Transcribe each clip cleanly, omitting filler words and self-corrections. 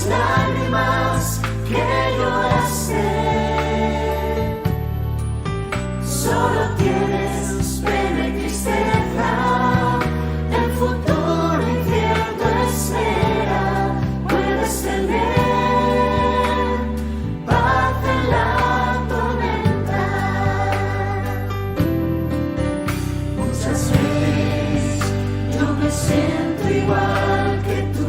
las lágrimas que lloraste. Solo tienes pena y tristeza, el futuro incierto espera. Puedes tener paz en la tormenta. Muchas veces yo me siento igual que tú.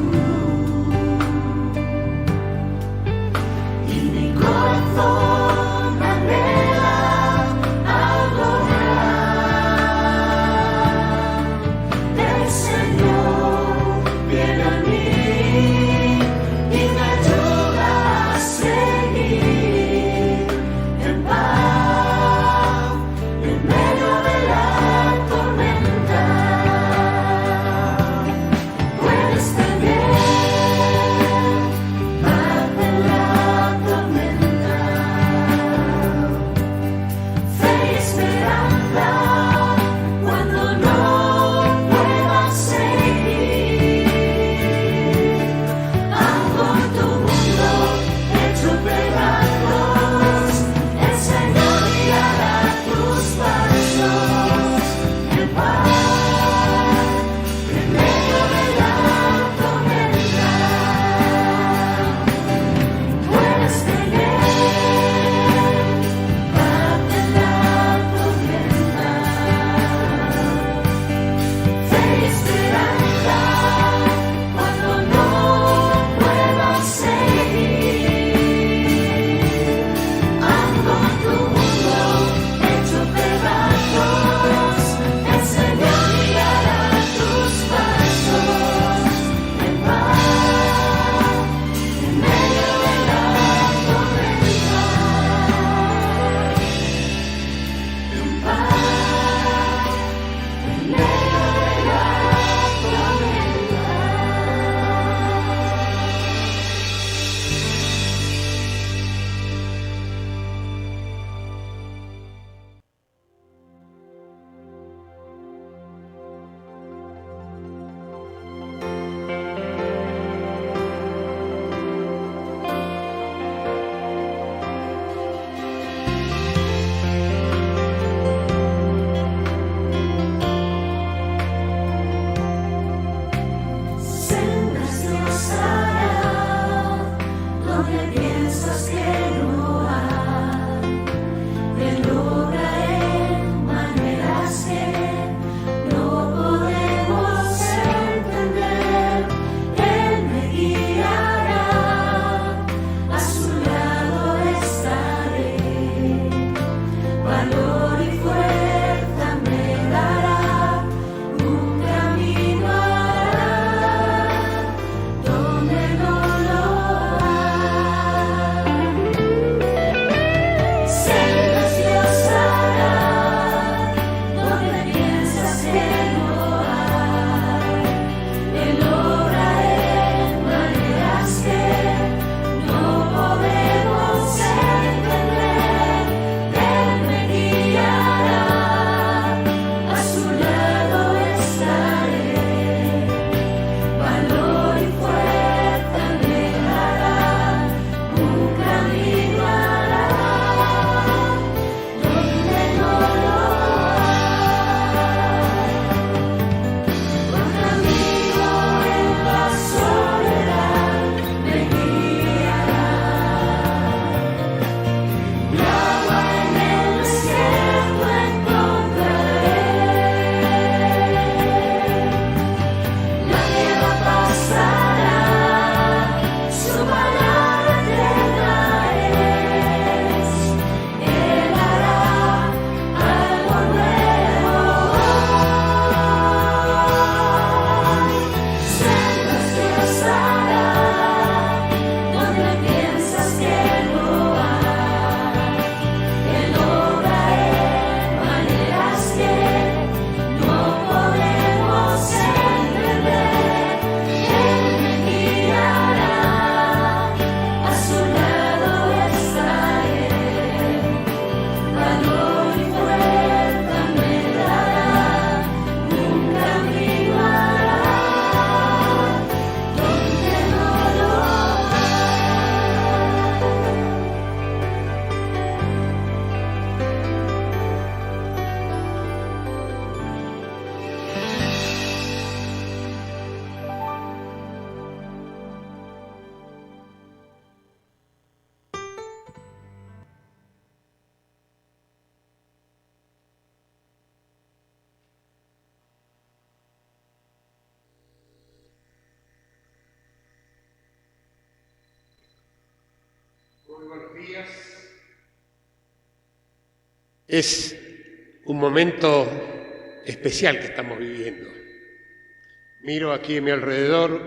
buenos días. Es un momento especial que estamos viviendo. Miro aquí a mi alrededor,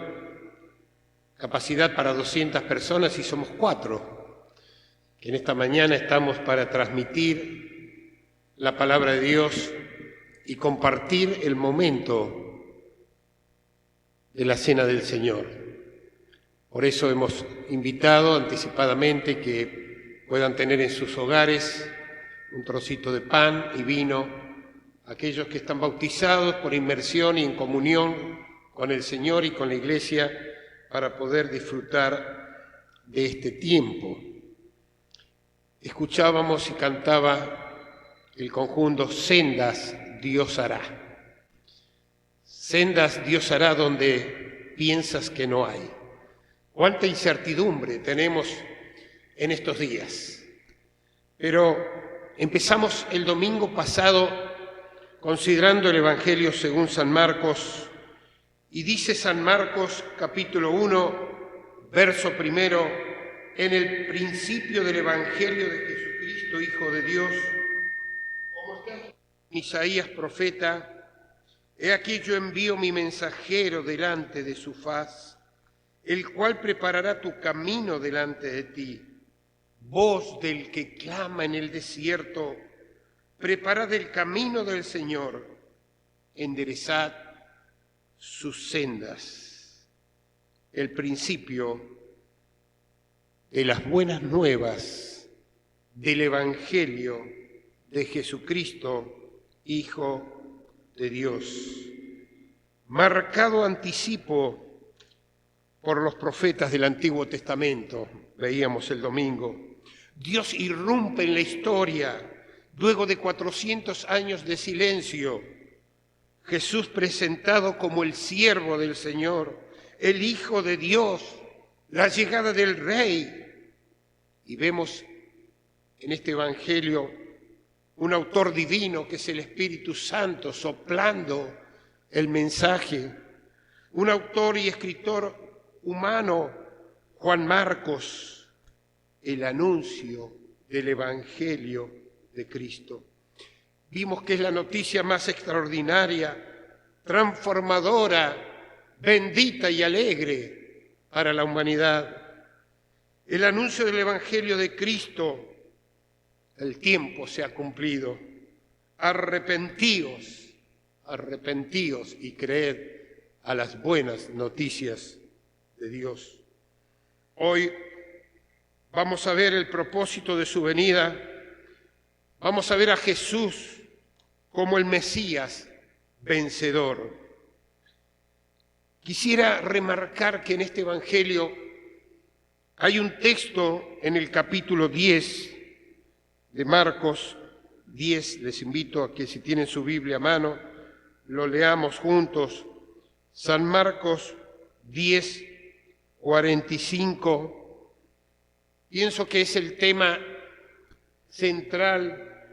capacidad para 200 personas y somos 4, que en esta mañana estamos para transmitir la palabra de Dios y compartir el momento de la Cena del Señor. Por eso hemos invitado anticipadamente que puedan tener en sus hogares un trocito de pan y vino, aquellos que están bautizados por inmersión y en comunión con el Señor y con la Iglesia para poder disfrutar de este tiempo. Escuchábamos y cantaba el conjunto Sendas Dios hará. Sendas Dios hará donde piensas que no hay. Cuánta incertidumbre tenemos en estos días. Pero empezamos el domingo pasado considerando el Evangelio según San Marcos, y dice San Marcos capítulo 1, verso 1, en el principio del Evangelio de Jesucristo, Hijo de Dios, como está en Isaías profeta, he aquí yo envío mi mensajero delante de su faz, el cual preparará tu camino delante de ti. Voz del que clama en el desierto, preparad el camino del Señor, enderezad sus sendas. El principio de las buenas nuevas del Evangelio de Jesucristo, Hijo de Dios. Marcado anticipo por los profetas del Antiguo Testamento, veíamos el domingo. Dios irrumpe en la historia luego de 400 años de silencio. Jesús presentado como el siervo del Señor, el Hijo de Dios, la llegada del Rey. Y vemos en este Evangelio un autor divino que es el Espíritu Santo soplando el mensaje, un autor y escritor humano, Juan Marcos, el anuncio del Evangelio de Cristo. Vimos que es la noticia más extraordinaria, transformadora, bendita y alegre para la humanidad. El anuncio del Evangelio de Cristo, el tiempo se ha cumplido. Arrepentíos, arrepentíos y creed a las buenas noticias de Dios. Hoy vamos a ver el propósito de su venida, vamos a ver a Jesús como el Mesías vencedor. Quisiera remarcar que en este Evangelio hay un texto en el capítulo 10 de Marcos 10, les invito a que si tienen su Biblia a mano, lo leamos juntos. San Marcos 10, 45, pienso que es el tema central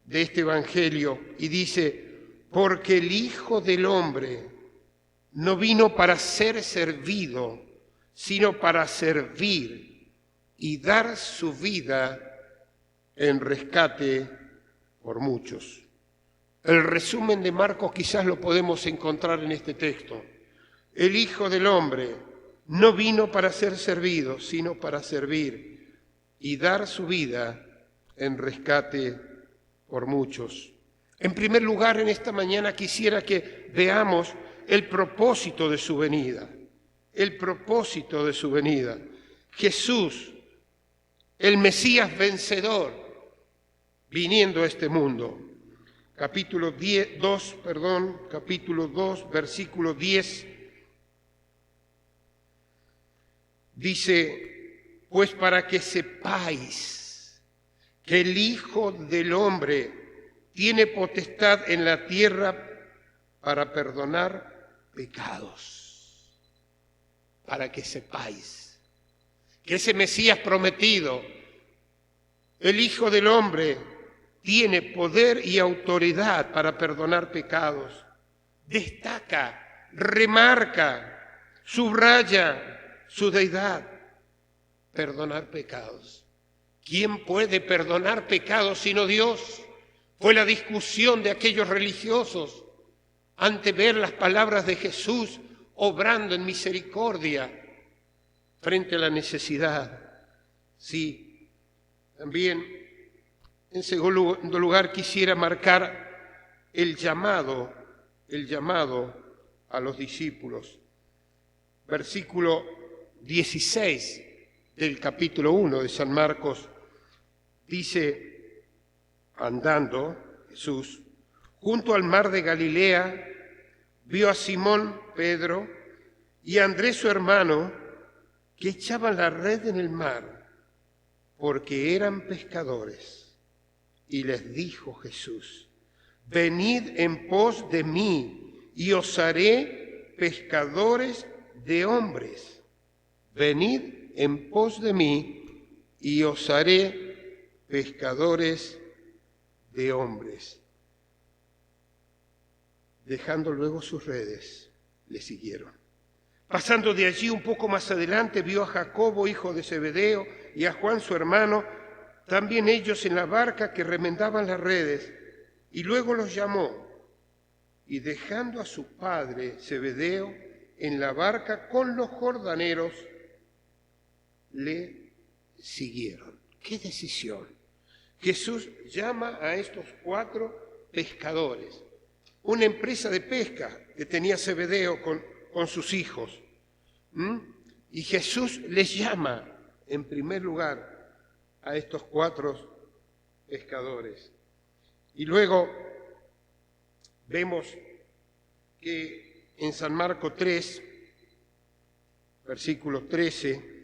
de este Evangelio, y dice, porque el Hijo del Hombre no vino para ser servido, sino para servir y dar su vida en rescate por muchos. El resumen de Marcos quizás lo podemos encontrar en este texto. El Hijo del Hombre no vino para ser servido, sino para servir y dar su vida en rescate por muchos. En primer lugar, en esta mañana quisiera que veamos el propósito de su venida. El propósito de su venida. Jesús, el Mesías vencedor, viniendo a este mundo. Capítulo 2, versículo 10. Dice, pues para que sepáis que el Hijo del Hombre tiene potestad en la tierra para perdonar pecados. Para que sepáis que ese Mesías prometido, el Hijo del Hombre, tiene poder y autoridad para perdonar pecados. Destaca, remarca, subraya su deidad, perdonar pecados. ¿Quién puede perdonar pecados sino Dios? Fue la discusión de aquellos religiosos ante ver las palabras de Jesús obrando en misericordia frente a la necesidad. Sí, también en segundo lugar quisiera marcar el llamado a los discípulos. Versículo 16 del capítulo 1 de San Marcos dice: andando Jesús junto al mar de Galilea, vio a Simón Pedro y a Andrés su hermano, que echaban la red en el mar, porque eran pescadores. Y les dijo Jesús: venid en pos de mí, y os haré pescadores de hombres. Venid en pos de mí, y os haré pescadores de hombres. Dejando luego sus redes, le siguieron. Pasando de allí un poco más adelante, vio a Jacobo, hijo de Zebedeo, y a Juan su hermano, también ellos en la barca que remendaban las redes, y luego los llamó, y dejando a su padre Zebedeo en la barca con los jordaneros, le siguieron. ¡Qué decisión! Jesús llama a estos 4 pescadores, una empresa de pesca que tenía Zebedeo con sus hijos. Y Jesús les llama en primer lugar a estos 4 pescadores. Y luego vemos que en San Marcos 3, versículo 13,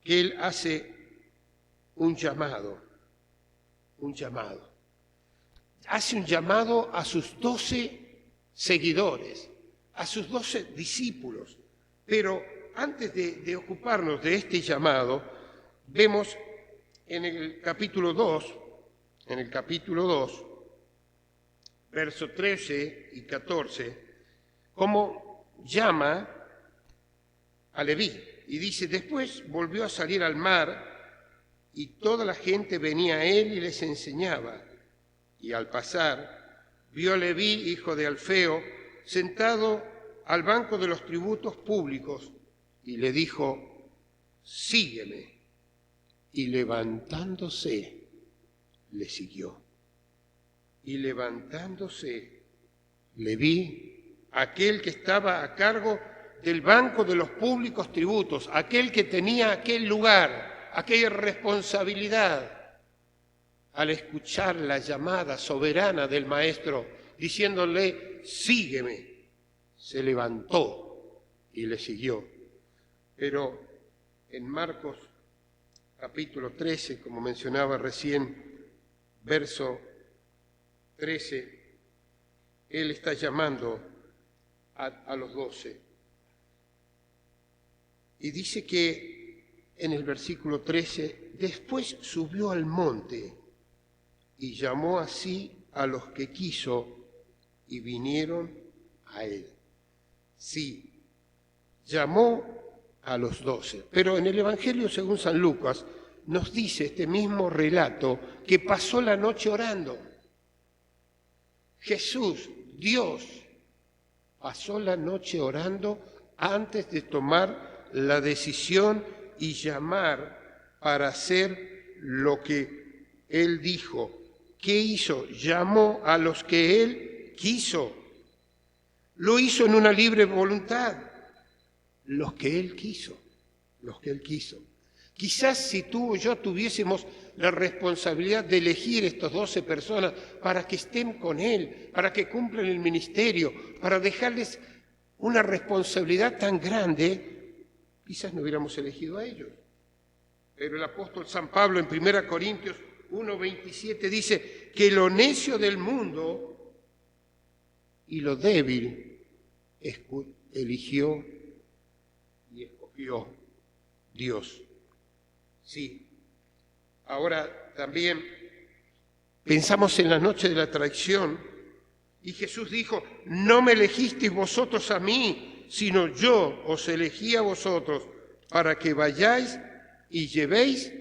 que él hace un llamado. Hace un llamado a sus 12 seguidores, a sus 12 discípulos. Pero antes de ocuparnos de este llamado, vemos en el capítulo 2, versos 13 y 14, cómo llama a Leví. Y dice: después volvió a salir al mar, y toda la gente venía a él y les enseñaba. Y al pasar, vio a Leví, hijo de Alfeo, sentado al banco de los tributos públicos, y le dijo: sígueme. Y levantándose, le siguió. Y levantándose, Leví, aquel que estaba a cargo del banco de los públicos tributos, aquel que tenía aquel lugar, aquella responsabilidad, al escuchar la llamada soberana del Maestro, diciéndole: sígueme, se levantó y le siguió. Pero en Marcos capítulo 13, como mencionaba recién, verso 13, él está llamando a los 12. Y dice que en el versículo 13, después subió al monte y llamó así a los que quiso y vinieron a él. Sí, llamó a los 12. Pero en el Evangelio según San Lucas nos dice este mismo relato que pasó la noche orando. Jesús, Dios, pasó la noche orando antes de tomar la decisión y llamar para hacer lo que Él dijo. ¿Qué hizo? Llamó a los que Él quiso. Lo hizo en una libre voluntad. Los que Él quiso. Quizás si tú o yo tuviésemos la responsabilidad de elegir estas 12 personas para que estén con Él, para que cumplan el ministerio, para dejarles una responsabilidad tan grande, quizás no hubiéramos elegido a ellos. Pero el apóstol San Pablo en 1 Corintios 1:27 dice que lo necio del mundo y lo débil eligió y escogió Dios. Sí. Ahora también pensamos en la noche de la traición y Jesús dijo: no me elegisteis vosotros a mí, sino yo os elegí a vosotros para que vayáis y llevéis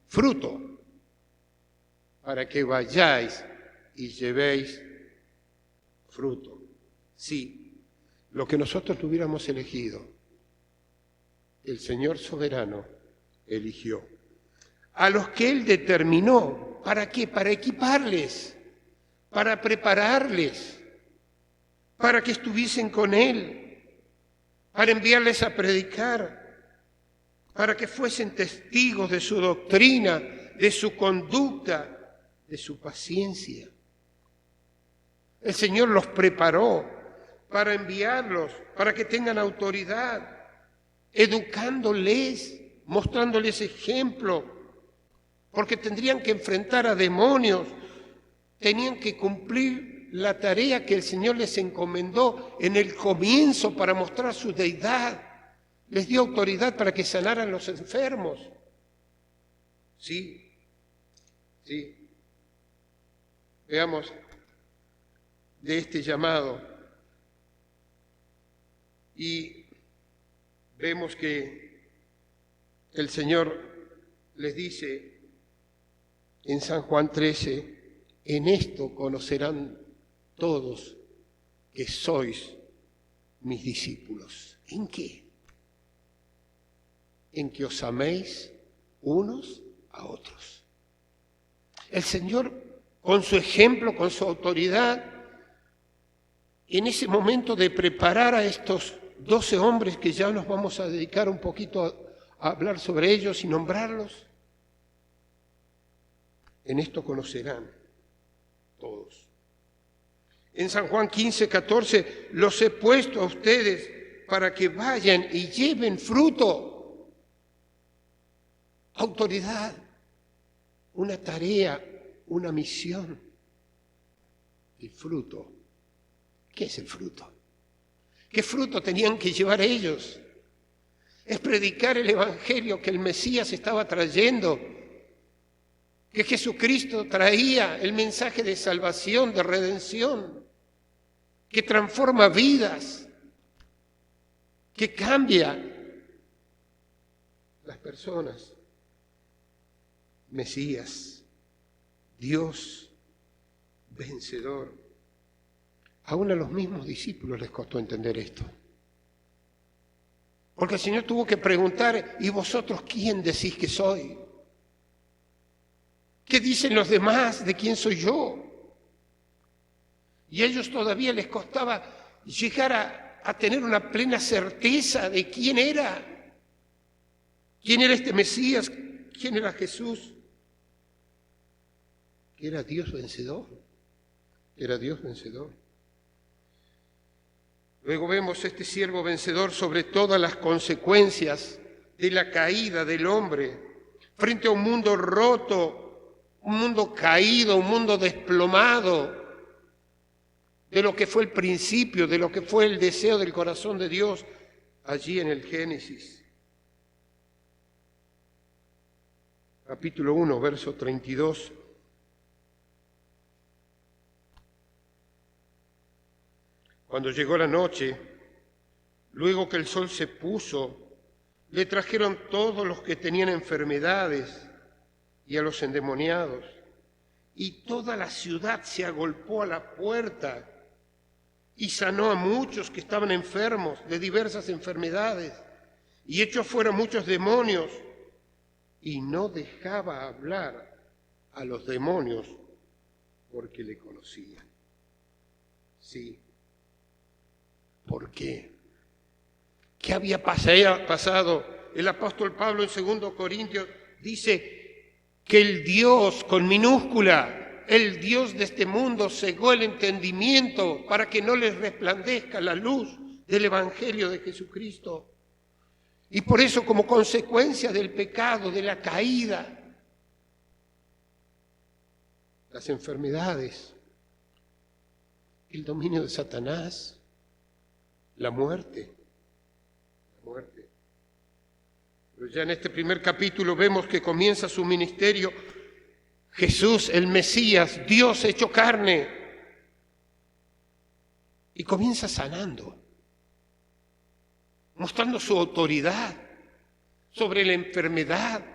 fruto, para que vayáis y llevéis fruto. Sí, lo que nosotros hubiéramos elegido, el Señor soberano eligió. A los que Él determinó, ¿para qué? Para equiparles, para prepararles, para que estuviesen con Él, para enviarles a predicar, para que fuesen testigos de su doctrina, de su conducta, de su paciencia. El Señor los preparó para enviarlos, para que tengan autoridad, educándoles, mostrándoles ejemplo, porque tendrían que enfrentar a demonios, tenían que cumplir la tarea que el Señor les encomendó en el comienzo para mostrar su deidad. Les dio autoridad para que sanaran los enfermos. Sí, sí. Veamos de este llamado y vemos que el Señor les dice en San Juan 13, en esto conocerán todos que sois mis discípulos. ¿En qué? En que os améis unos a otros. El Señor, con su ejemplo, con su autoridad, en ese momento de preparar a estos 12 hombres que ya nos vamos a dedicar un poquito a hablar sobre ellos y nombrarlos, en esto conocerán todos. En San Juan 15, 14, los he puesto a ustedes para que vayan y lleven fruto. Autoridad, una tarea, una misión. El fruto. ¿Qué es el fruto? ¿Qué fruto tenían que llevar ellos? Es predicar el evangelio que el Mesías estaba trayendo, que Jesucristo traía el mensaje de salvación, de redención, que transforma vidas, que cambia las personas. Mesías, Dios vencedor. Aún a los mismos discípulos les costó entender esto. Porque el Señor tuvo que preguntar, ¿y vosotros quién decís que soy? ¿Qué dicen los demás de quién soy yo? Y a ellos todavía les costaba llegar a tener una plena certeza de quién era este Mesías, quién era Jesús. Que era Dios vencedor, era Dios vencedor. Luego vemos este siervo vencedor sobre todas las consecuencias de la caída del hombre, frente a un mundo roto, un mundo caído, un mundo desplomado, de lo que fue el principio, de lo que fue el deseo del corazón de Dios allí en el Génesis. Capítulo 1, verso 32. Cuando llegó la noche, luego que el sol se puso, le trajeron todos los que tenían enfermedades y a los endemoniados, y toda la ciudad se agolpó a la puerta y sanó a muchos que estaban enfermos de diversas enfermedades, y echó fuera muchos demonios, y no dejaba hablar a los demonios porque le conocían. Sí. ¿Por qué? ¿Qué había pasado? El apóstol Pablo en 2 Corintios dice que el Dios con minúscula, el Dios de este mundo cegó el entendimiento para que no les resplandezca la luz del Evangelio de Jesucristo. Y por eso, como consecuencia del pecado, de la caída, las enfermedades, el dominio de Satanás, la muerte. Pero ya en este primer capítulo vemos que comienza su ministerio Jesús, el Mesías, Dios hecho carne, y comienza sanando, mostrando su autoridad sobre la enfermedad,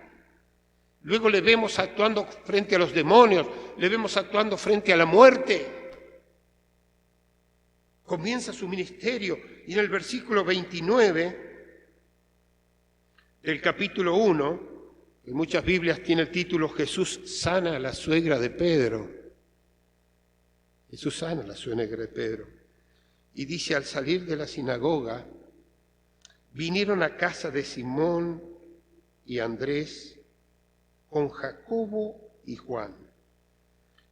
Luego le vemos actuando frente a los demonios, le vemos actuando frente a la muerte. Comienza su ministerio y en el versículo 29 del capítulo 1, en muchas Biblias tiene el título Jesús sana a la suegra de Pedro. Jesús sana a la suegra de Pedro. Y dice, al salir de la sinagoga, vinieron a casa de Simón y Andrés con Jacobo y Juan.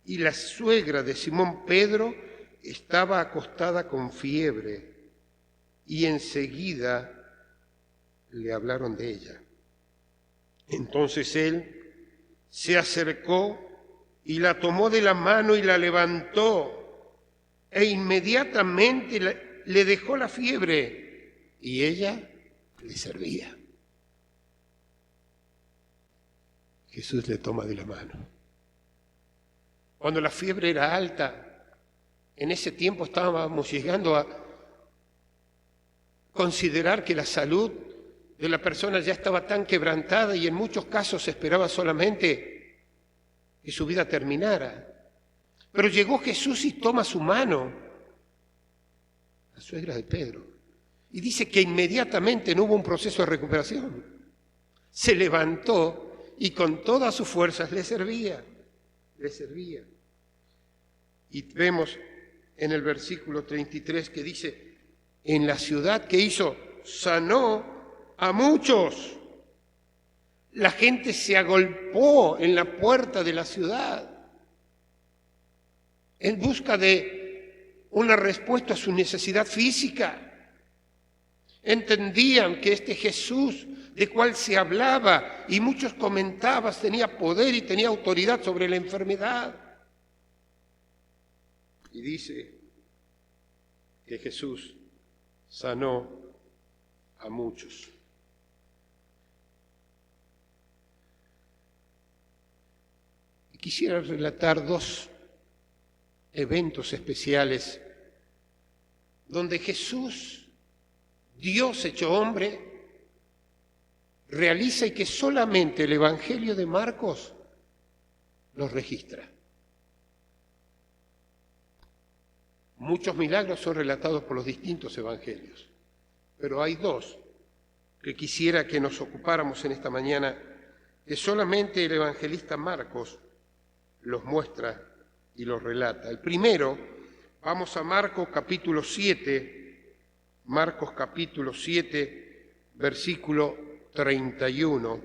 Y la suegra de Simón Pedro estaba acostada con fiebre y enseguida le hablaron de ella. Entonces él se acercó y la tomó de la mano y la levantó e inmediatamente le dejó la fiebre y ella le servía. Jesús le toma de la mano. Cuando la fiebre era alta, en ese tiempo estábamos llegando a considerar que la salud de la persona ya estaba tan quebrantada y en muchos casos se esperaba solamente que su vida terminara. Pero llegó Jesús y toma su mano, la suegra de Pedro, y dice que inmediatamente no hubo un proceso de recuperación. Se levantó y con todas sus fuerzas le servía. Y vemos en el versículo 33 que dice, en la ciudad que hizo, sanó a muchos. La gente se agolpó en la puerta de la ciudad en busca de una respuesta a su necesidad física. Entendían que este Jesús de cual se hablaba y muchos comentaban tenía poder y tenía autoridad sobre la enfermedad. Y dice que Jesús sanó a muchos. Y quisiera relatar dos eventos especiales donde Jesús, Dios hecho hombre, realiza y que solamente el Evangelio de Marcos los registra. Muchos milagros son relatados por los distintos evangelios, pero hay dos que quisiera que nos ocupáramos en esta mañana, que solamente el evangelista Marcos los muestra y los relata. El primero, vamos a Marcos capítulo 7, versículo 31.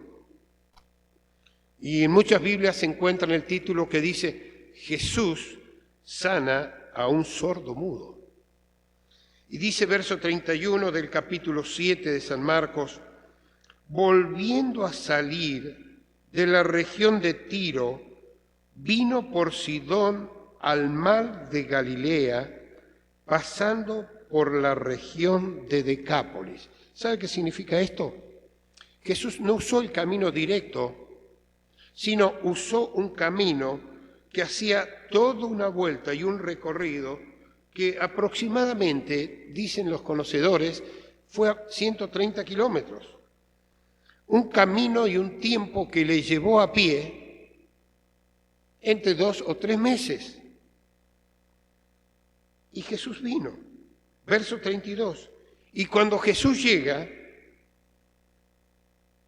Y en muchas Biblias se encuentra el título que dice, Jesús sana a un sordo mudo. Y dice verso 31 del capítulo 7 de San Marcos, volviendo a salir de la región de Tiro, vino por Sidón al mar de Galilea, pasando por la región de Decápolis. ¿Sabe qué significa esto? Jesús no usó el camino directo, sino usó un camino que hacía toda una vuelta y un recorrido que aproximadamente, dicen los conocedores, fue a 130 kilómetros. Un camino y un tiempo que le llevó a pie entre 2 o 3 meses. Y Jesús vino. Verso 32. Y cuando Jesús llega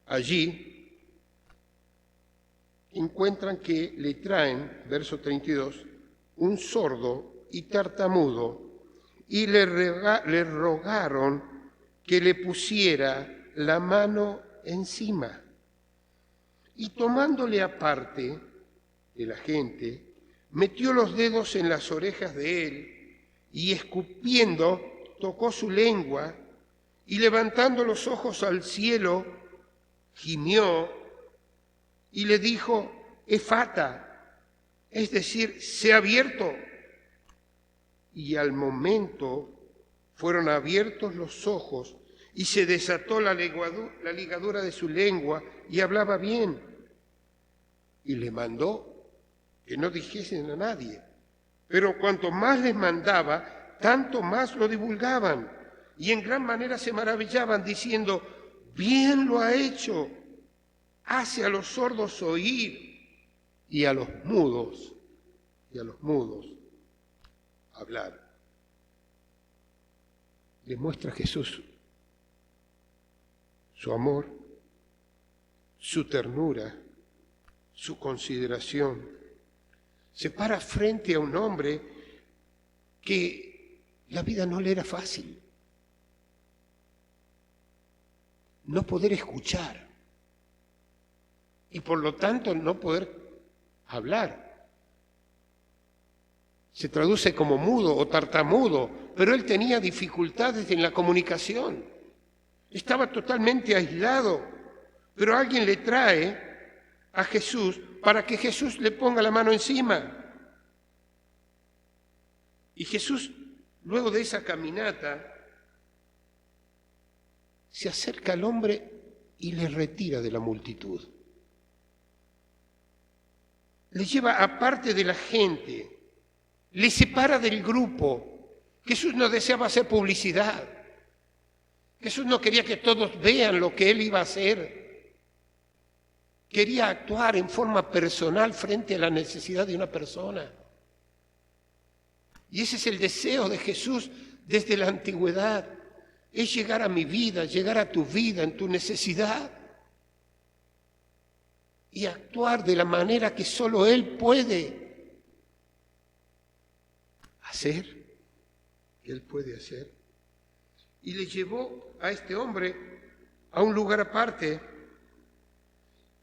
allí, encuentran que le traen, verso 32, un sordo y tartamudo, y le rogaron que le pusiera la mano encima. Y tomándole aparte de la gente, metió los dedos en las orejas de él, y escupiendo, tocó su lengua, y levantando los ojos al cielo, gimió, y le dijo, efata, es decir, se ha abierto. Y al momento fueron abiertos los ojos y se desató la ligadura de su lengua y hablaba bien. Y le mandó que no dijesen a nadie. Pero cuanto más les mandaba, tanto más lo divulgaban. Y en gran manera se maravillaban diciendo, bien lo ha hecho. hace a los sordos oír y a los mudos hablar. Le muestra a Jesús su amor, su ternura, su consideración. Se para frente a un hombre que la vida no le era fácil. No poder escuchar y por lo tanto no poder hablar. Se traduce como mudo o tartamudo, pero él tenía dificultades en la comunicación. Estaba totalmente aislado, pero alguien le trae a Jesús para que Jesús le ponga la mano encima. Y Jesús, luego de esa caminata, se acerca al hombre y le retira de la multitud. Le lleva aparte de la gente, le separa del grupo. Jesús no deseaba hacer publicidad. Jesús no quería que todos vean lo que él iba a hacer. Quería actuar en forma personal frente a la necesidad de una persona. Y ese es el deseo de Jesús desde la antigüedad. Es llegar a mi vida, llegar a tu vida, en tu necesidad. Y actuar de la manera que solo Él puede hacer. Que Él puede hacer. Y le llevó a este hombre a un lugar aparte.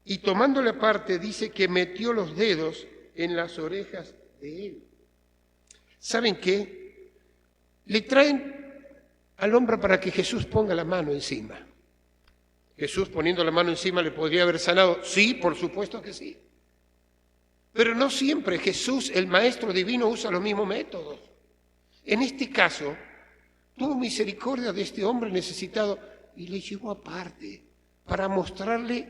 Y tomándole aparte, dice que metió los dedos en las orejas de él. ¿Saben qué? Le traen al hombre para que Jesús ponga la mano encima. Jesús poniendo la mano encima le podría haber sanado. Sí, por supuesto que sí. Pero no siempre Jesús, el Maestro Divino, usa los mismos métodos. En este caso, tuvo misericordia de este hombre necesitado y le llevó aparte para mostrarle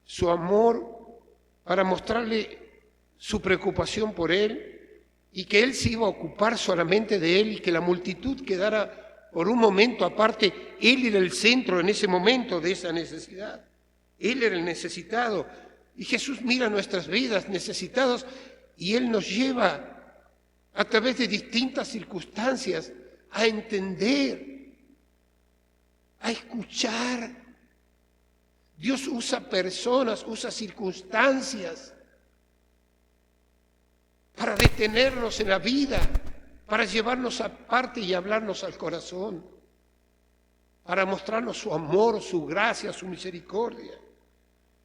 su amor, para mostrarle su preocupación por él y que él se iba a ocupar solamente de él y que la multitud quedara por un momento aparte. Él era el centro en ese momento de esa necesidad. Él era el necesitado. Y Jesús mira nuestras vidas necesitados y Él nos lleva a través de distintas circunstancias a entender, a escuchar. Dios usa personas, usa circunstancias para detenernos en la vida, para llevarnos aparte y hablarnos al corazón, para mostrarnos su amor, su gracia, su misericordia.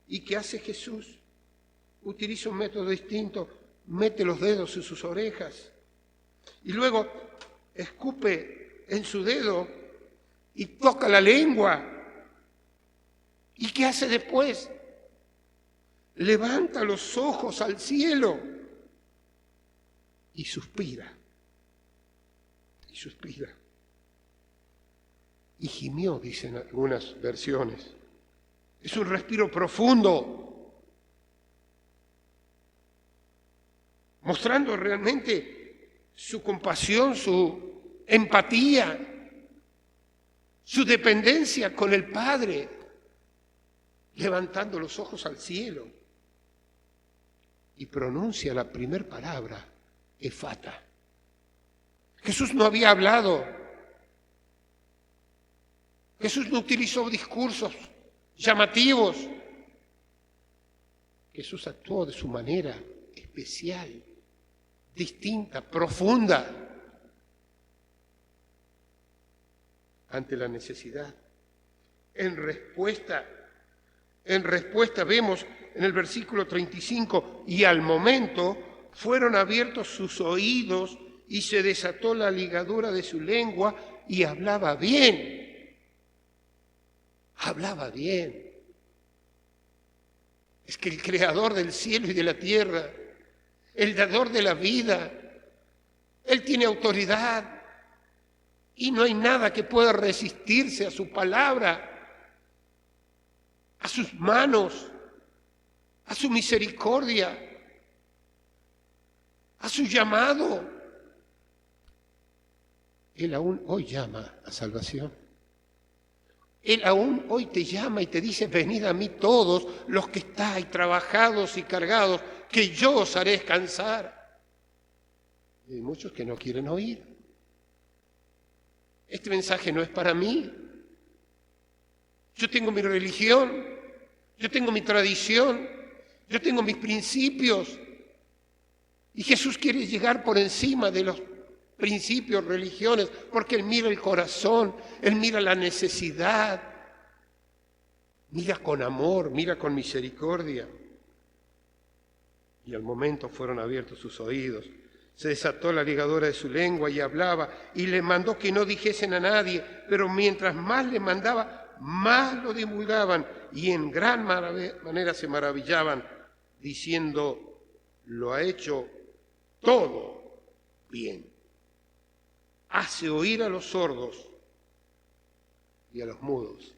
¿Y qué hace Jesús? Utiliza un método distinto, mete los dedos en sus orejas y luego escupe en su dedo y toca la lengua. ¿Y qué hace después? Levanta los ojos al cielo y suspira. Y suspira. Y gimió, dicen algunas versiones. Es un respiro profundo, mostrando realmente su compasión, su empatía, su dependencia con el Padre, levantando los ojos al cielo y pronuncia la primera palabra, Efata. Jesús no había hablado, Jesús no utilizó discursos llamativos. Jesús actuó de su manera especial, distinta, profunda, ante la necesidad. En respuesta vemos en el versículo 35, y al momento fueron abiertos sus oídos y se desató la ligadura de su lengua y hablaba bien. Hablaba bien. Es que el creador del cielo y de la tierra, el dador de la vida, Él tiene autoridad y no hay nada que pueda resistirse a su palabra, a sus manos, a su misericordia, a su llamado. Él aún hoy llama a salvación. Él aún hoy te llama y te dice, venid a mí todos los que estáis trabajados y cargados, que yo os haré descansar. Y hay muchos que no quieren oír. Este mensaje no es para mí. Yo tengo mi religión, yo tengo mi tradición, yo tengo mis principios. Y Jesús quiere llegar por encima de los principios, religiones, porque Él mira el corazón, Él mira la necesidad, mira con amor, mira con misericordia. Y al momento fueron abiertos sus oídos, se desató la ligadura de su lengua y hablaba, y le mandó que no dijesen a nadie, pero mientras más le mandaba, más lo divulgaban, y en gran manera se maravillaban, diciendo, lo ha hecho todo bien. Hace oír a los sordos y a los mudos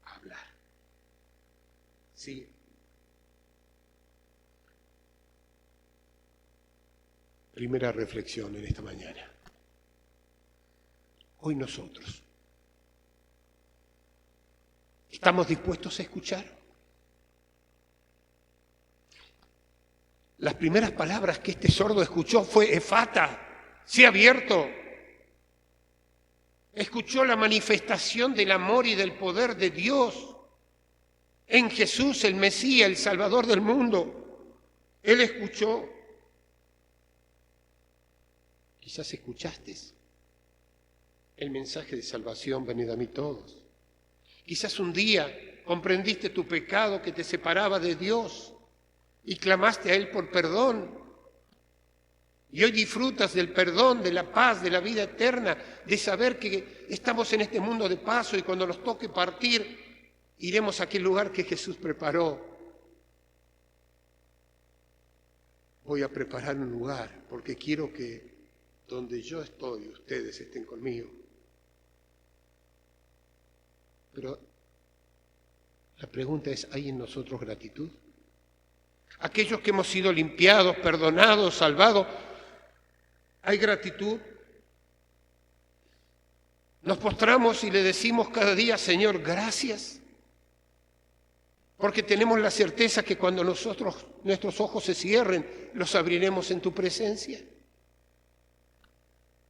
hablar. Sí. Primera reflexión en esta mañana. Hoy nosotros, ¿estamos dispuestos a escuchar? Las primeras palabras que este sordo escuchó fue Efata, sea abierto. Escuchó la manifestación del amor y del poder de Dios en Jesús, el Mesías, el Salvador del mundo. Él escuchó. Quizás escuchaste el mensaje de salvación, venid a mí todos. Quizás un día comprendiste tu pecado que te separaba de Dios y clamaste a Él por perdón. Y hoy disfrutas del perdón, de la paz, de la vida eterna, de saber que estamos en este mundo de paso y cuando nos toque partir, iremos a aquel lugar que Jesús preparó. Voy a preparar un lugar porque quiero que donde yo estoy, ustedes estén conmigo. Pero la pregunta es, ¿hay en nosotros gratitud? Aquellos que hemos sido limpiados, perdonados, salvados, ¿hay gratitud? Nos postramos y le decimos cada día, Señor, gracias, porque tenemos la certeza que cuando nuestros ojos se cierren, los abriremos en tu presencia.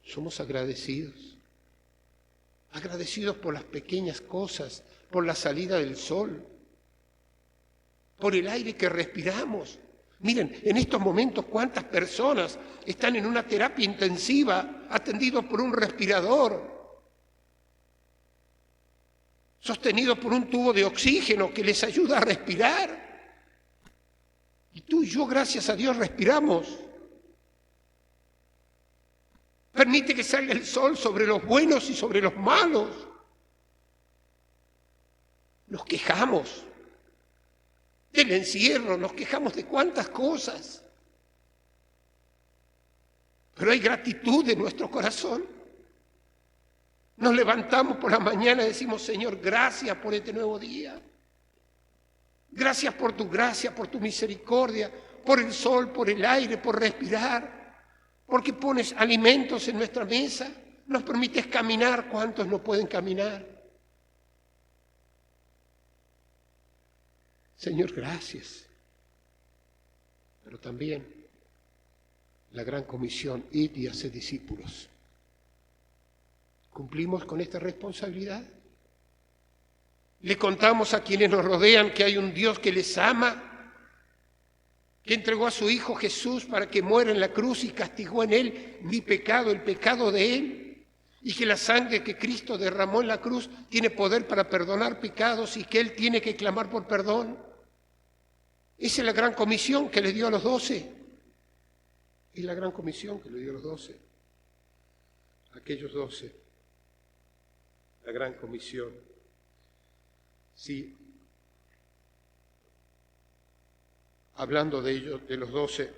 Somos agradecidos, agradecidos por las pequeñas cosas, por la salida del sol, por el aire que respiramos. Miren, en estos momentos cuántas personas están en una terapia intensiva atendidos por un respirador, sostenidos por un tubo de oxígeno que les ayuda a respirar. Y tú y yo, gracias a Dios, respiramos. Permite que salga el sol sobre los buenos y sobre los malos. Nos quejamos del encierro, nos quejamos de cuántas cosas. Pero hay gratitud en nuestro corazón. Nos levantamos por la mañana y decimos, Señor, gracias por este nuevo día. Gracias por tu gracia, por tu misericordia, por el sol, por el aire, por respirar. Porque pones alimentos en nuestra mesa, nos permites caminar, ¿cuántos no pueden caminar? Señor, gracias. Pero también la gran comisión, id y haced discípulos. ¿Cumplimos con esta responsabilidad? ¿Le contamos a quienes nos rodean que hay un Dios que les ama, que entregó a su Hijo Jesús para que muera en la cruz y castigó en Él mi pecado, el pecado de Él, y que la sangre que Cristo derramó en la cruz tiene poder para perdonar pecados y que Él tiene que clamar por perdón? Esa es la gran comisión que le dio a los 12. Es la gran comisión que le dio a los 12. Aquellos 12. La gran comisión. Sí. Hablando de ellos, de los 12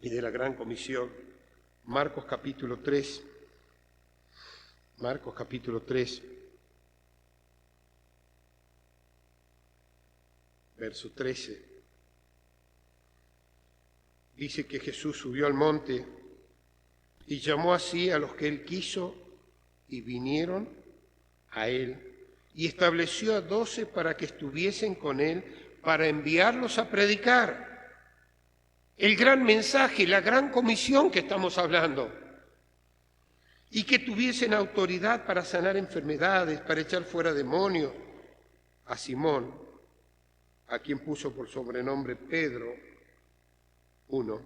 y de la gran comisión, Marcos capítulo 3, verso 13, dice que Jesús subió al monte y llamó así a los que él quiso y vinieron a él y estableció a 12 para que estuviesen con él, para enviarlos a predicar el gran mensaje, la gran comisión que estamos hablando, y que tuviesen autoridad para sanar enfermedades, para echar fuera demonios. A Simón, a quien puso por sobrenombre Pedro, 1,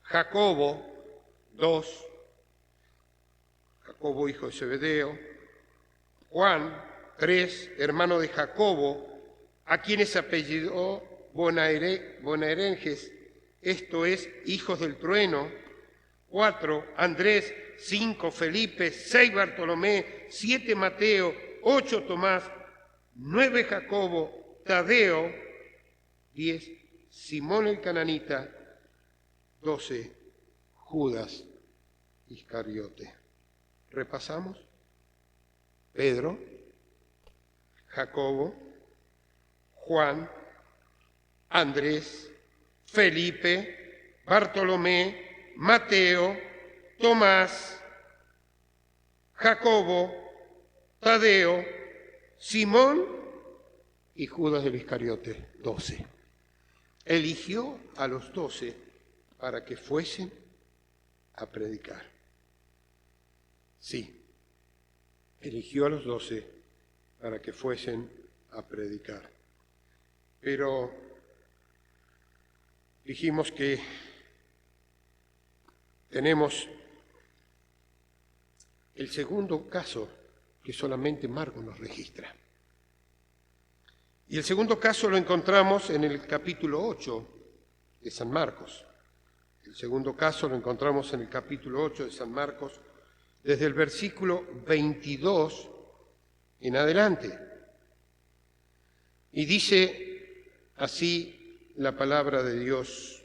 Jacobo, 2, Jacobo hijo de Zebedeo, Juan, 3, hermano de Jacobo, a quienes apellidó Boanerges, esto es, hijos del trueno, 4, Andrés, 5, Felipe, 6, Bartolomé, 7, Mateo, 8, Tomás, 9, Jacobo, Tadeo, 10, Simón el cananita, 12, Judas Iscariote. ¿Repasamos? Pedro, Jacobo, Juan, Andrés, Felipe, Bartolomé, Mateo, Tomás, Jacobo, Tadeo, Simón y Judas del Iscariote, 12. Eligió a los 12 para que fuesen a predicar. Sí, eligió a los 12 para que fuesen a predicar. Pero dijimos que tenemos el segundo caso que solamente Marcos nos registra. Y el segundo caso lo encontramos en el capítulo 8 de San Marcos. El segundo caso lo encontramos en el capítulo 8 de San Marcos, desde el versículo 22 en adelante. Y dice así la palabra de Dios: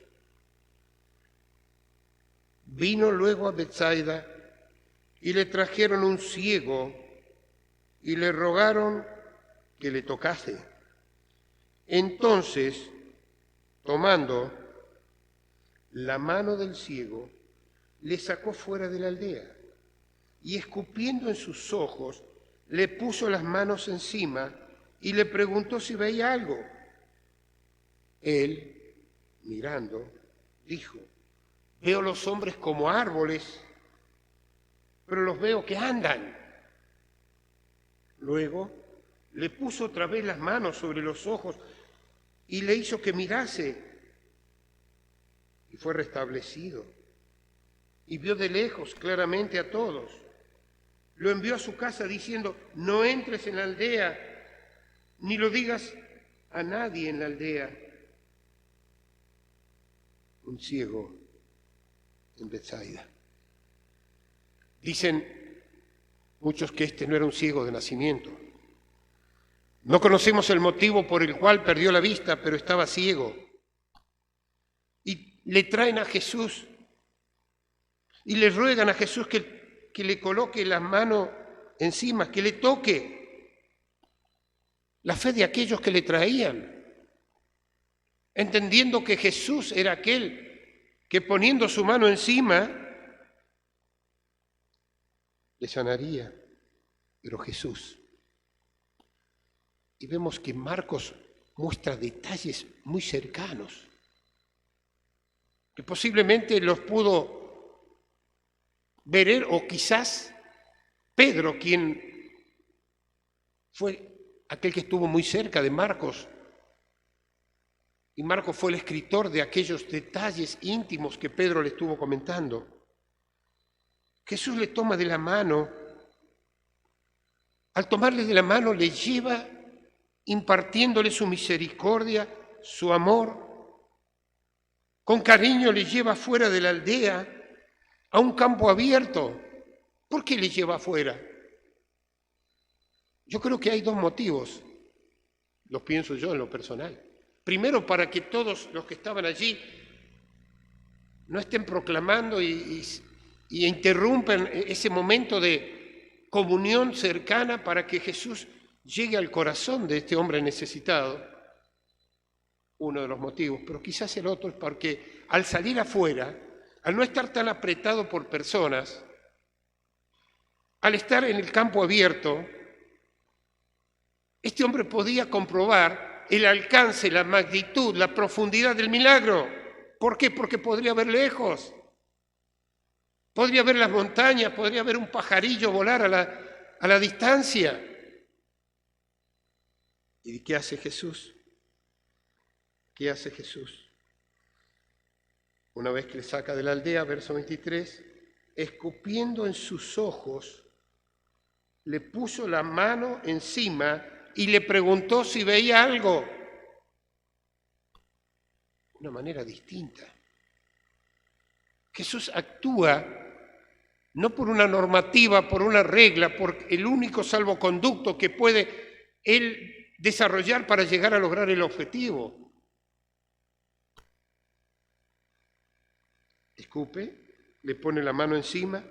vino luego a Betsaida y le trajeron un ciego y le rogaron que le tocase. Entonces, tomando la mano del ciego, le sacó fuera de la aldea y escupiendo en sus ojos, le puso las manos encima y le preguntó si veía algo. Él, mirando, dijo: veo los hombres como árboles, pero los veo que andan. Luego le puso otra vez las manos sobre los ojos y le hizo que mirase, y fue restablecido. Y vio de lejos claramente a todos. Lo envió a su casa diciendo: no entres en la aldea, ni lo digas a nadie en la aldea. Un ciego en Betsaida. Dicen muchos que este no era un ciego de nacimiento. No conocemos el motivo por el cual perdió la vista, pero estaba ciego. Y le traen a Jesús y le ruegan a Jesús que le coloque las manos encima, que le toque. La fe de aquellos que le traían, entendiendo que Jesús era aquel que poniendo su mano encima le sanaría, pero Jesús. Y vemos que Marcos muestra detalles muy cercanos, que posiblemente los pudo ver él, o quizás Pedro, quien fue aquel que estuvo muy cerca de Marcos, y Marcos fue el escritor de aquellos detalles íntimos que Pedro le estuvo comentando. Jesús le toma de la mano. Al tomarle de la mano le lleva impartiéndole su misericordia, su amor. Con cariño le lleva fuera de la aldea a un campo abierto. ¿Por qué le lleva afuera? Yo creo que hay dos motivos, los pienso yo en lo personal. Primero, para que todos los que estaban allí no estén proclamando y interrumpan ese momento de comunión cercana, para que Jesús llegue al corazón de este hombre necesitado. Uno de los motivos, pero quizás el otro es porque al salir afuera, al no estar tan apretado por personas, al estar en el campo abierto, este hombre podía comprobar el alcance, la magnitud, la profundidad del milagro. ¿Por qué? Porque podría ver lejos. Podría ver las montañas, podría ver un pajarillo volar a la distancia. ¿Y qué hace Jesús? ¿Qué hace Jesús? Una vez que le saca de la aldea, verso 23, escupiendo en sus ojos, le puso la mano encima y le preguntó si veía algo. De una manera distinta. Jesús actúa no por una normativa, por una regla, por el único salvoconducto que puede él desarrollar para llegar a lograr el objetivo. Escupe, le pone la mano encima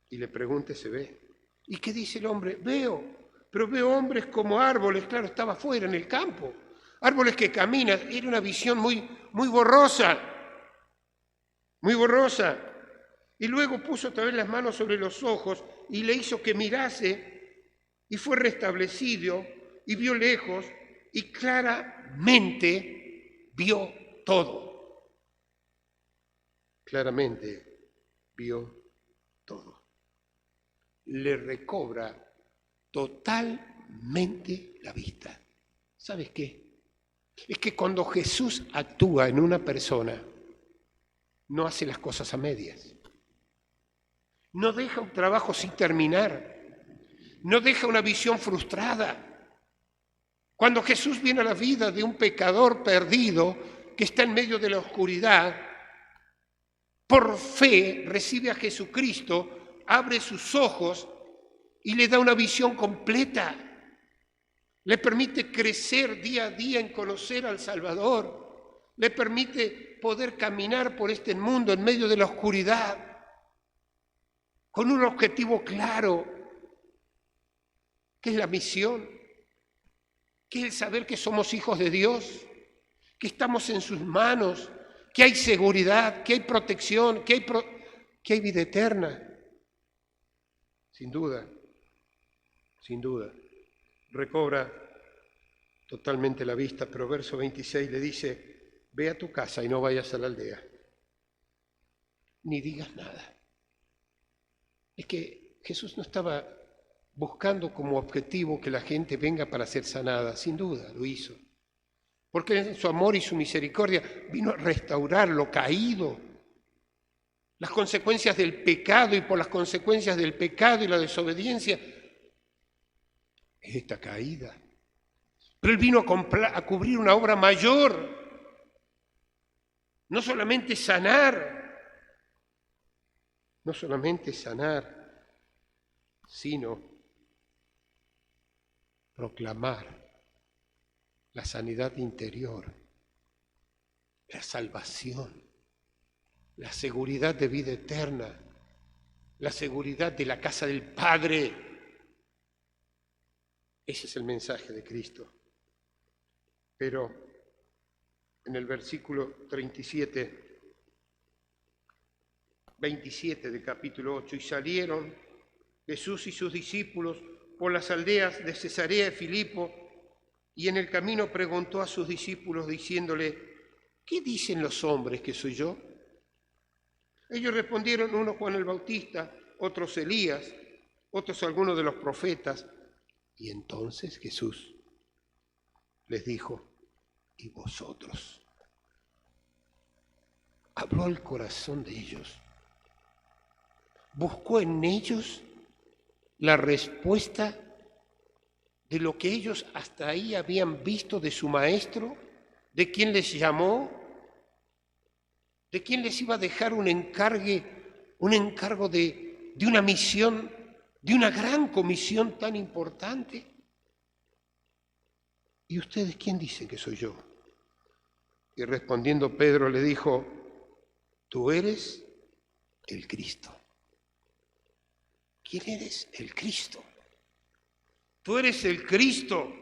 y le pregunta si ve. ¿Y qué dice el hombre? Veo, pero veo hombres como árboles, claro, estaba afuera en el campo, árboles que caminan, era una visión muy borrosa, muy borrosa. Y luego puso otra vez las manos sobre los ojos y le hizo que mirase y fue restablecido y vio lejos y claramente vio todo. Claramente vio todo. Le recobra totalmente la vista. ¿Sabes qué? Es que cuando Jesús actúa en una persona, no hace las cosas a medias. No deja un trabajo sin terminar. No deja una visión frustrada. Cuando Jesús viene a la vida de un pecador perdido que está en medio de la oscuridad, por fe recibe a Jesucristo, abre sus ojos y le da una visión completa. Le permite crecer día a día en conocer al Salvador. Le permite poder caminar por este mundo en medio de la oscuridad con un objetivo claro, que es la misión, que es el saber que somos hijos de Dios, que estamos en sus manos, que hay seguridad, que hay protección, que hay vida eterna. Sin duda, recobra totalmente la vista, pero verso 26 le dice, ve a tu casa y no vayas a la aldea, ni digas nada. Es que Jesús no estaba buscando como objetivo que la gente venga para ser sanada, sin duda lo hizo. Porque en su amor y su misericordia vino a restaurar lo caído. Las consecuencias del pecado y por las consecuencias del pecado y la desobediencia es esta caída. Pero Él vino a cubrir una obra mayor. No solamente sanar, sino proclamar la sanidad interior, la salvación, la seguridad de vida eterna, la seguridad de la casa del Padre. Ese es el mensaje de Cristo. Pero en el versículo 27 del capítulo 8, y salieron Jesús y sus discípulos por las aldeas de Cesarea de Filipo, y en el camino preguntó a sus discípulos diciéndole, ¿qué dicen los hombres que soy yo? Ellos respondieron, uno Juan el Bautista, otros Elías, otros algunos de los profetas. Y entonces Jesús les dijo, ¿y vosotros? Habló al corazón de ellos. Buscó en ellos la respuesta de lo que ellos hasta ahí habían visto de su maestro, de quien les llamó, de quien les iba a dejar un encargo de una misión, de una gran comisión tan importante. ¿Y ustedes quién dicen que soy yo? Y respondiendo Pedro le dijo, tú eres el Cristo. ¿Quién eres? El Cristo. Tú eres el Cristo.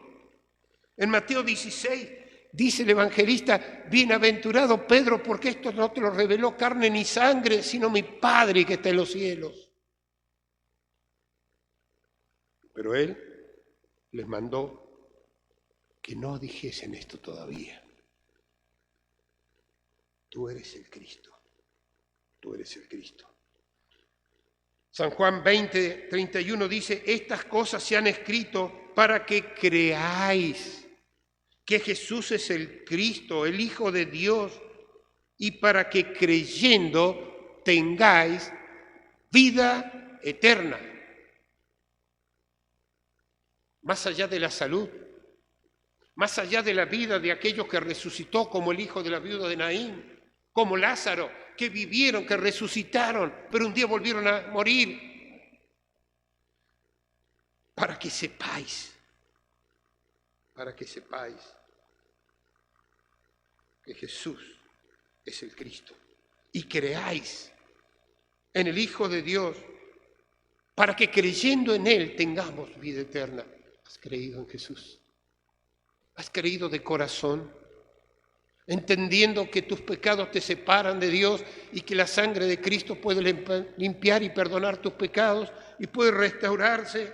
En Mateo 16 dice el evangelista, bienaventurado Pedro, porque esto no te lo reveló carne ni sangre, sino mi Padre que está en los cielos. Pero Él les mandó que no dijesen esto todavía. Tú eres el Cristo. Tú eres el Cristo. San Juan 20:31 dice, estas cosas se han escrito para que creáis que Jesús es el Cristo, el Hijo de Dios, y para que creyendo tengáis vida eterna. Más allá de la salud, más allá de la vida de aquellos que resucitó, como el hijo de la viuda de Naín, como Lázaro, que vivieron, que resucitaron, pero un día volvieron a morir. Para que sepáis que Jesús es el Cristo y creáis en el Hijo de Dios, para que creyendo en Él tengamos vida eterna. ¿Has creído en Jesús? ¿Has creído de corazón? Entendiendo que tus pecados te separan de Dios y que la sangre de Cristo puede limpiar y perdonar tus pecados y puede restaurarse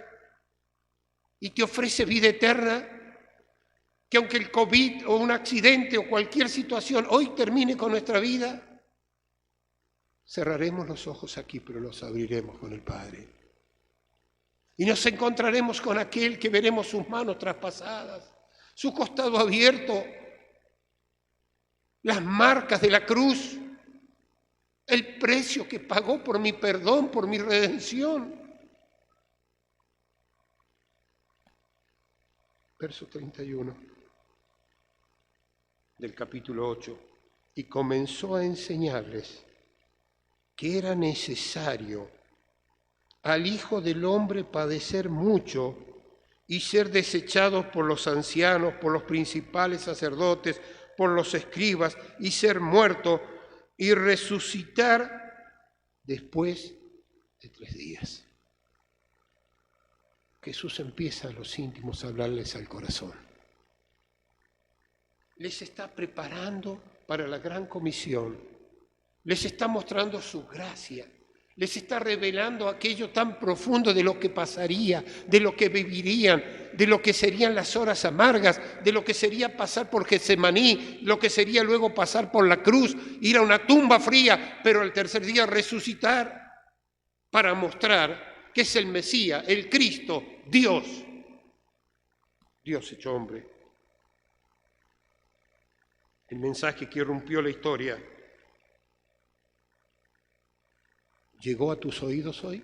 y te ofrece vida eterna, que aunque el COVID o un accidente o cualquier situación hoy termine con nuestra vida, cerraremos los ojos aquí, pero los abriremos con el Padre. Y nos encontraremos con aquel que veremos sus manos traspasadas, su costado abierto, las marcas de la cruz, el precio que pagó por mi perdón, por mi redención. Verso 31 del capítulo 8. Y comenzó a enseñarles que era necesario al Hijo del Hombre padecer mucho y ser desechado por los ancianos, por los principales sacerdotes, por los escribas, y ser muerto y resucitar después de 3 días. Jesús empieza a los íntimos a hablarles al corazón. Les está preparando para la gran comisión. Les está mostrando su gracia. Les está revelando aquello tan profundo de lo que pasaría, de lo que vivirían, de lo que serían las horas amargas, de lo que sería pasar por Getsemaní, lo que sería luego pasar por la cruz, ir a una tumba fría, pero al tercer día resucitar para mostrar que es el Mesías, el Cristo, Dios. Dios hecho hombre. El mensaje que irrumpió la historia ¿llegó a tus oídos hoy?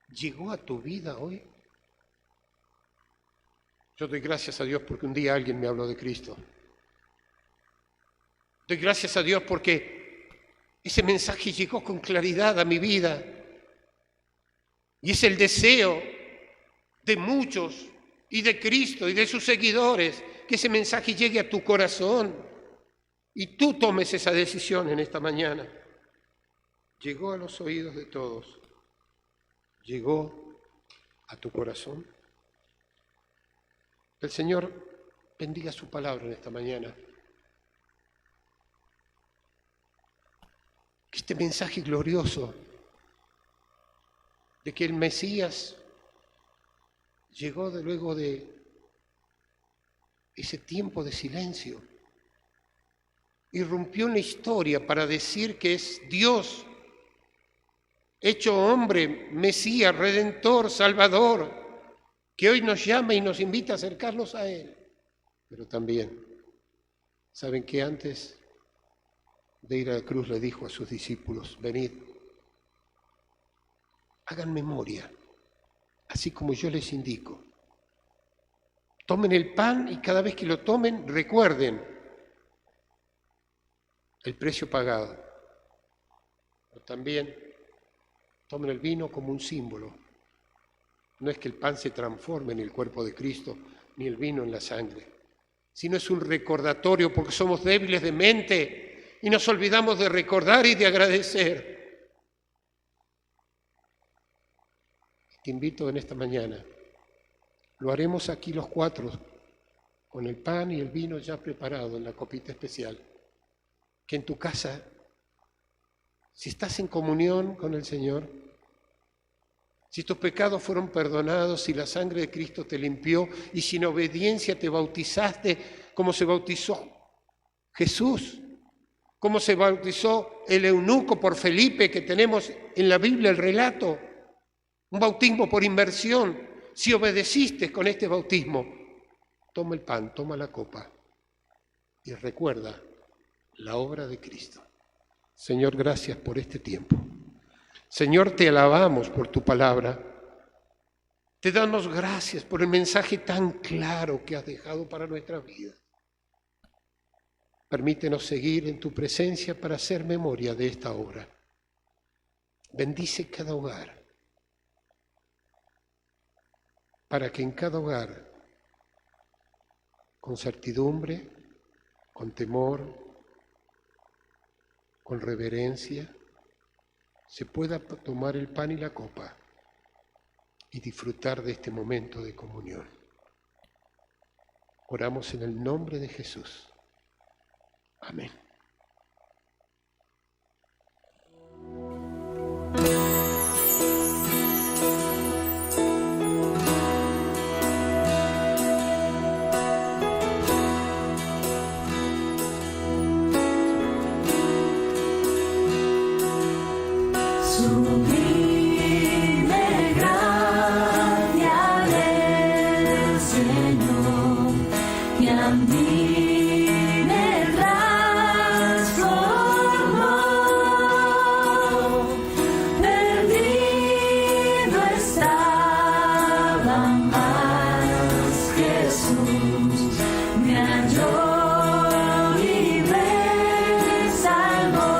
¿Llegó a tu vida hoy? Yo doy gracias a Dios porque un día alguien me habló de Cristo. Doy gracias a Dios porque ese mensaje llegó con claridad a mi vida. Y es el deseo de muchos y de Cristo y de sus seguidores que ese mensaje llegue a tu corazón y tú tomes esa decisión en esta mañana. Llegó a los oídos de todos. Llegó a tu corazón. El Señor bendiga su palabra en esta mañana. Que este mensaje glorioso de que el Mesías llegó luego de ese tiempo de silencio, irrumpió en la historia para decir que es Dios, hecho hombre, Mesías, Redentor, Salvador, que hoy nos llama y nos invita a acercarnos a Él. Pero también, ¿saben qué? Antes de ir a la cruz le dijo a sus discípulos, venid, hagan memoria, así como yo les indico. Tomen el pan y cada vez que lo tomen, recuerden el precio pagado. Pero también tomen el vino como un símbolo. No es que el pan se transforme en el cuerpo de Cristo, ni el vino en la sangre, sino es un recordatorio porque somos débiles de mente y nos olvidamos de recordar y de agradecer. Te invito en esta mañana. Lo haremos aquí los 4, con el pan y el vino ya preparado en la copita especial. Que en tu casa, si estás en comunión con el Señor, si tus pecados fueron perdonados, si la sangre de Cristo te limpió y si en obediencia te bautizaste como se bautizó Jesús, como se bautizó el eunuco por Felipe, que tenemos en la Biblia el relato, un bautismo por inmersión. Si obedeciste con este bautismo, toma el pan, toma la copa y recuerda la obra de Cristo. Señor, gracias por este tiempo. Señor, te alabamos por tu palabra. Te damos gracias por el mensaje tan claro que has dejado para nuestra vida. Permítenos seguir en tu presencia para hacer memoria de esta obra. Bendice cada hogar, para que en cada hogar, con certidumbre, con temor, con reverencia, se pueda tomar el pan y la copa y disfrutar de este momento de comunión. Oramos en el nombre de Jesús. Amén. Sublime gracia del Señor, que a mí me transformó. Perdido estaba, mas Jesús me halló y me salvó.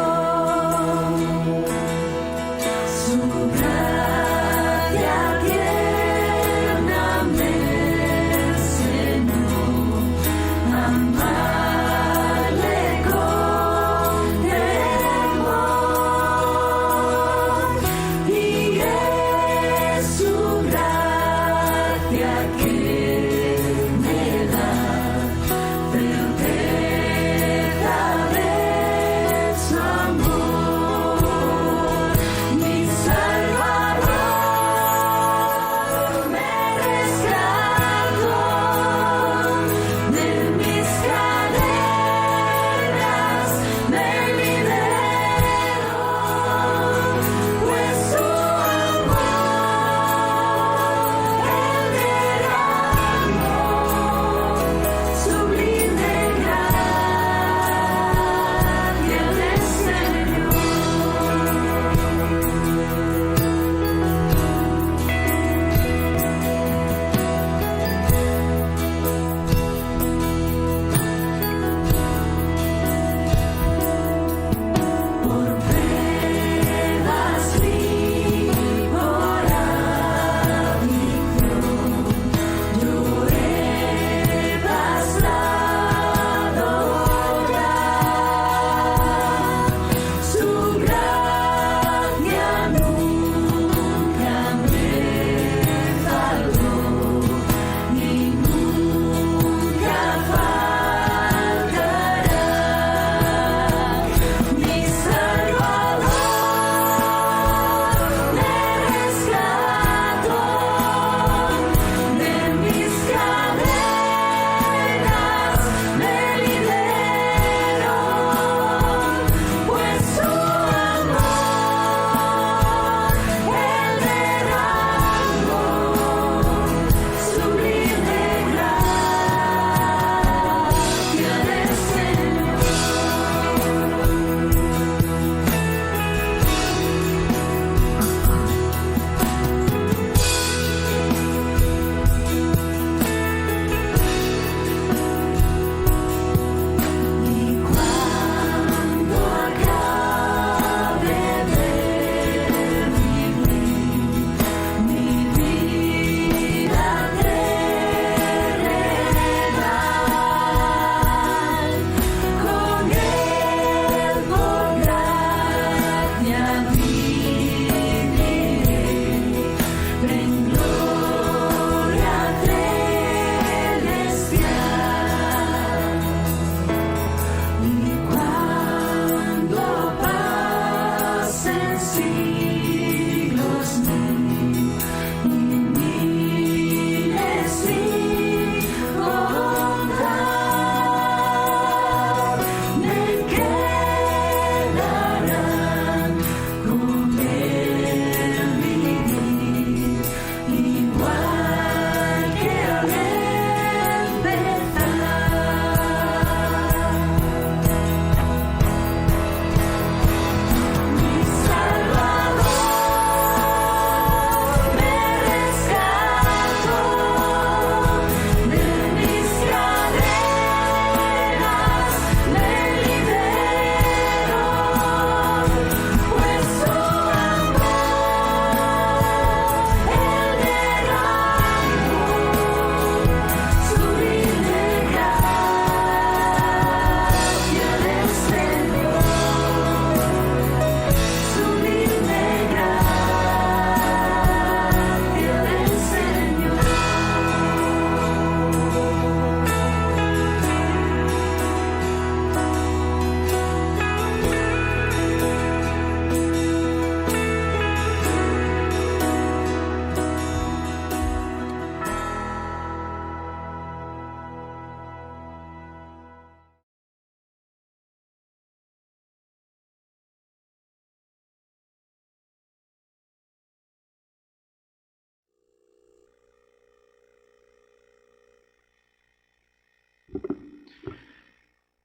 Su gracia tierna me enseñó a amarle con temor, y es su gracia que me da certeza de su amor. Mi Salvador me rescató, de mis cadenas me liberó, pues su amor, el derramado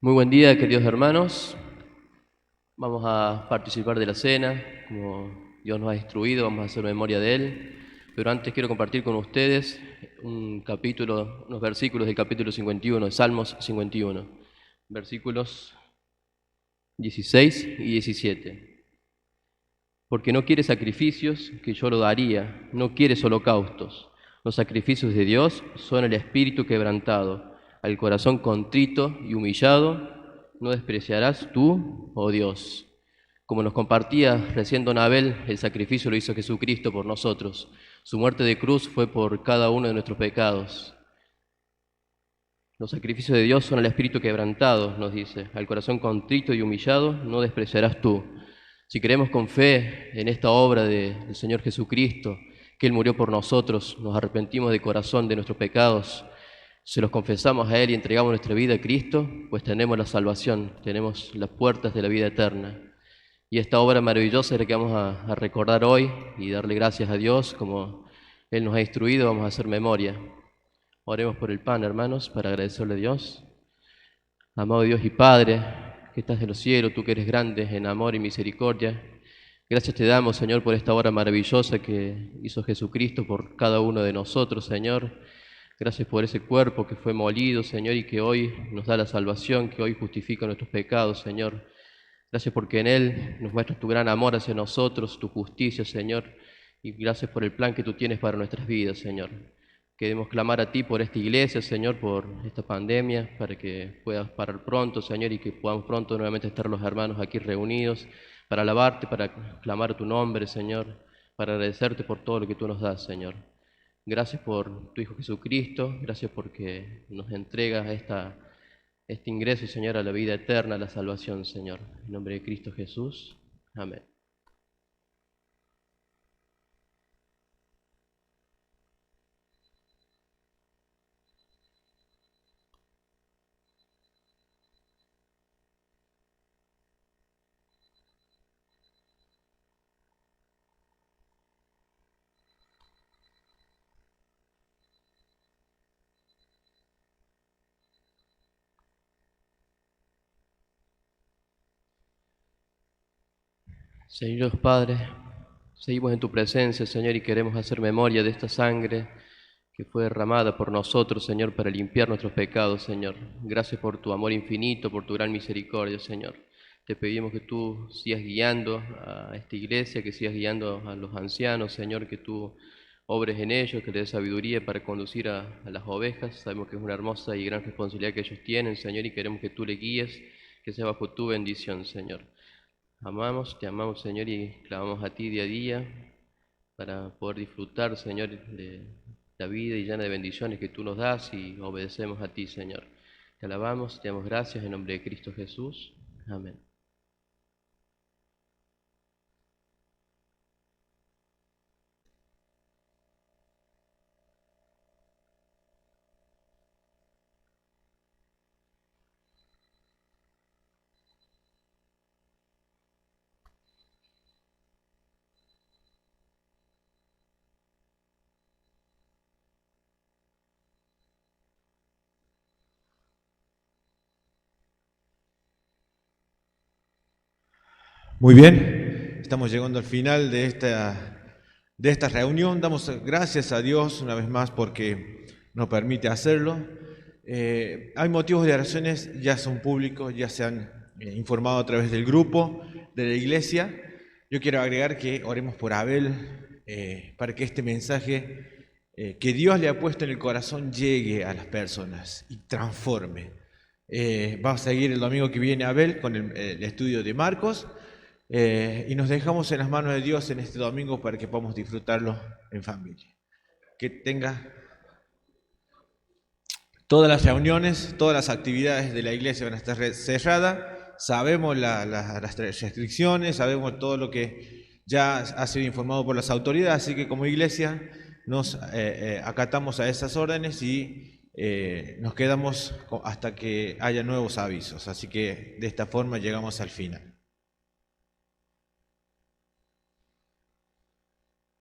Muy buen día, queridos hermanos. Vamos a participar de la cena, como Dios nos ha instruido, vamos a hacer memoria de Él. Pero antes quiero compartir con ustedes unos versículos del capítulo 51, de Salmos 51, versículos 16 y 17. Porque no quiere sacrificios, que yo lo daría, no quieres holocaustos. Los sacrificios de Dios son el espíritu quebrantado, al corazón contrito y humillado, no despreciarás tú, oh Dios. Como nos compartía recién don Abel, el sacrificio lo hizo Jesucristo por nosotros. Su muerte de cruz fue por cada uno de nuestros pecados. Los sacrificios de Dios son el espíritu quebrantado, nos dice, al corazón contrito y humillado, no despreciarás tú. Si creemos con fe en esta obra del Señor Jesucristo, que Él murió por nosotros, nos arrepentimos de corazón de nuestros pecados, se los confesamos a Él y entregamos nuestra vida a Cristo, pues tenemos la salvación, tenemos las puertas de la vida eterna. Y esta obra maravillosa es la que vamos a recordar hoy y darle gracias a Dios, como Él nos ha instruido, vamos a hacer memoria. Oremos por el pan, hermanos, para agradecerle a Dios. Amado Dios y Padre, que estás en los cielos, tú que eres grande en amor y misericordia, gracias te damos, Señor, por esta obra maravillosa que hizo Jesucristo por cada uno de nosotros, Señor. Gracias por ese cuerpo que fue molido, Señor, y que hoy nos da la salvación, que hoy justifica nuestros pecados, Señor. Gracias porque en Él nos muestras tu gran amor hacia nosotros, tu justicia, Señor, y gracias por el plan que tú tienes para nuestras vidas, Señor. Queremos clamar a ti por esta iglesia, Señor, por esta pandemia, para que puedas parar pronto, Señor, y que podamos pronto nuevamente estar los hermanos aquí reunidos para alabarte, para clamar tu nombre, Señor, para agradecerte por todo lo que tú nos das, Señor. Gracias por tu Hijo Jesucristo, gracias porque nos entregas este ingreso, Señor, a la vida eterna, a la salvación, Señor. En nombre de Cristo Jesús. Amén. Señor Dios Padre, seguimos en tu presencia, Señor, y queremos hacer memoria de esta sangre que fue derramada por nosotros, Señor, para limpiar nuestros pecados, Señor. Gracias por tu amor infinito, por tu gran misericordia, Señor. Te pedimos que tú sigas guiando a esta iglesia, que sigas guiando a los ancianos, Señor, que tú obres en ellos, que les des sabiduría para conducir a las ovejas. Sabemos que es una hermosa y gran responsabilidad que ellos tienen, Señor, y queremos que tú le guíes, que sea bajo tu bendición, Señor. Te amamos, Señor, y clamamos a ti día a día para poder disfrutar, Señor, de la vida y llena de bendiciones que tú nos das y obedecemos a ti, Señor. Te alabamos, te damos gracias en nombre de Cristo Jesús. Amén. Muy bien, estamos llegando al final de esta reunión. Damos gracias a Dios una vez más porque nos permite hacerlo. Hay motivos de oraciones, ya son públicos, ya se han informado a través del grupo de la iglesia. Yo quiero agregar que oremos por Abel para que este mensaje que Dios le ha puesto en el corazón llegue a las personas y transforme. Vamos a seguir el domingo que viene Abel con el estudio de Marcos. Y nos dejamos en las manos de Dios en este domingo para que podamos disfrutarlo en familia. Que tenga todas las reuniones, todas las actividades de la iglesia van a estar cerradas. Sabemos las restricciones, sabemos todo lo que ya ha sido informado por las autoridades, así que como iglesia nos acatamos a esas órdenes y nos quedamos hasta que haya nuevos avisos. Así que de esta forma llegamos al final.